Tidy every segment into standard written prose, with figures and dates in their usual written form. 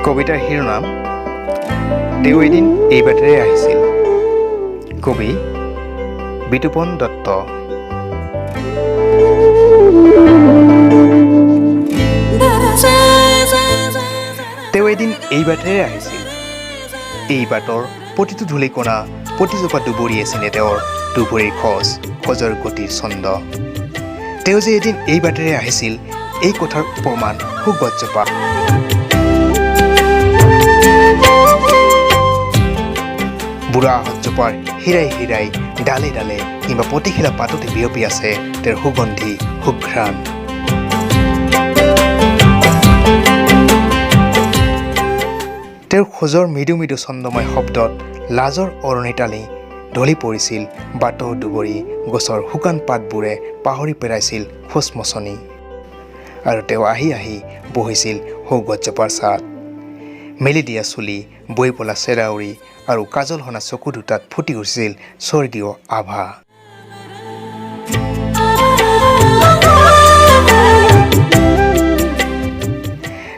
কবিতাৰ শিৰোনাম তেওঁ এদিন এই বাটেৰে আহিছিল। কবি বিতুপন দত্ত। তেওঁ এদিন এই বাটেৰে আহিছিল। এই বাটৰ প্ৰতিটো ধূলিকণা, প্ৰতিজোপা দুবৰিয়ে চিনে তেওঁৰ দুবৰিৰ খজৰ গতিৰ ছন্দ। তেওঁ যে এদিন এই বাটেৰে আহিছিল, এই কথাৰ প্ৰমাণ সুগছজোপা। বুঢ়া আহঁতজোপাৰ হীৰাই হীৰাই, ডালে ডালে কিংবা প্ৰতিখিলা পাততে বিয়পি আছে তেওঁৰ সুগন্ধি সুঘ্ৰাণ। তেওঁৰ খোজৰ মৃদু মৃদু ছন্দময় শব্দত লাজৰ অৰণিতালি ঢলি পৰিছিল বাটৰ দুবৰি গছৰ শুকান পাতবোৰে পাহৰি পেলাইছিল খোজমচনি। আৰু তেওঁ আহি আহি বহিছিল সৌগছজোপাৰ ছাঁত। মেলি দিয়া চুলি, বৈ পলা চেৰাউৰি আৰু কাজল সনা চকু দুটাত ফুটি উঠিছিল স্বৰ্গীয় আভা।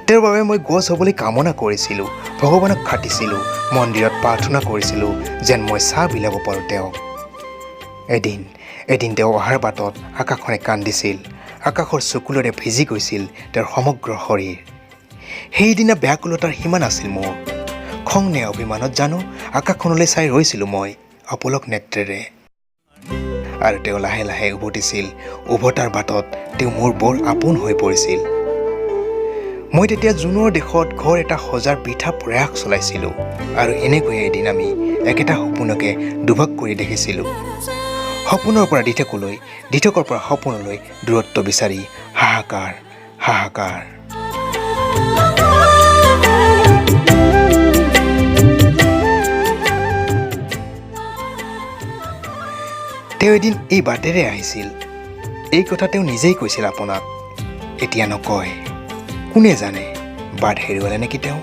তেওঁৰ বাবে মই গছ হ'বলৈ কামনা কৰিছিলোঁ, ভগৱানক খাটিছিলোঁ, মন্দিৰত প্ৰাৰ্থনা কৰিছিলোঁ যেন মই চাহ বিলাব পাৰোঁ তেওঁক। এদিন তেওঁ অহাৰ বাটত আকাশখনে কান্দিছিল, আকাশৰ চকুলোৰে ভিজি গৈছিল তেওঁৰ সমগ্ৰ শৰীৰ। সেইদিনা ব্যাকুলতাৰ সীমা নাছিল মোৰ। খং নে অভিমানত জানো আকাশখনলৈ চাই ৰৈছিলোঁ মই অপলক নেত্ৰেৰে। আৰু তেওঁ লাহে লাহে উভতিছিল, উভতাৰ বাটত তেওঁ মোৰ বৰ আপোন হৈ পৰিছিল। মই তেতিয়া জুনৰ দেশত ঘৰ এটা সজাৰ বৃথা প্ৰয়াস চলাইছিলোঁ। আৰু এনেকৈয়ে এদিন আমি একেটা সপোনকে দুভাগ কৰি দেখিছিলোঁ। সপোনৰ পৰা দিঠকলৈ, দিঠকৰ পৰা সপোনলৈ দূৰত্ব বিচাৰি হাহাকাৰ হাহাকাৰ। তেওঁ এদিন এই বাটেৰে আহিছিল, এই কথা তেওঁ নিজেই কৈছিল আপোনাক। এতিয়া নকয়, কোনে জানে বাট হেৰুৱালে নেকি তেওঁ।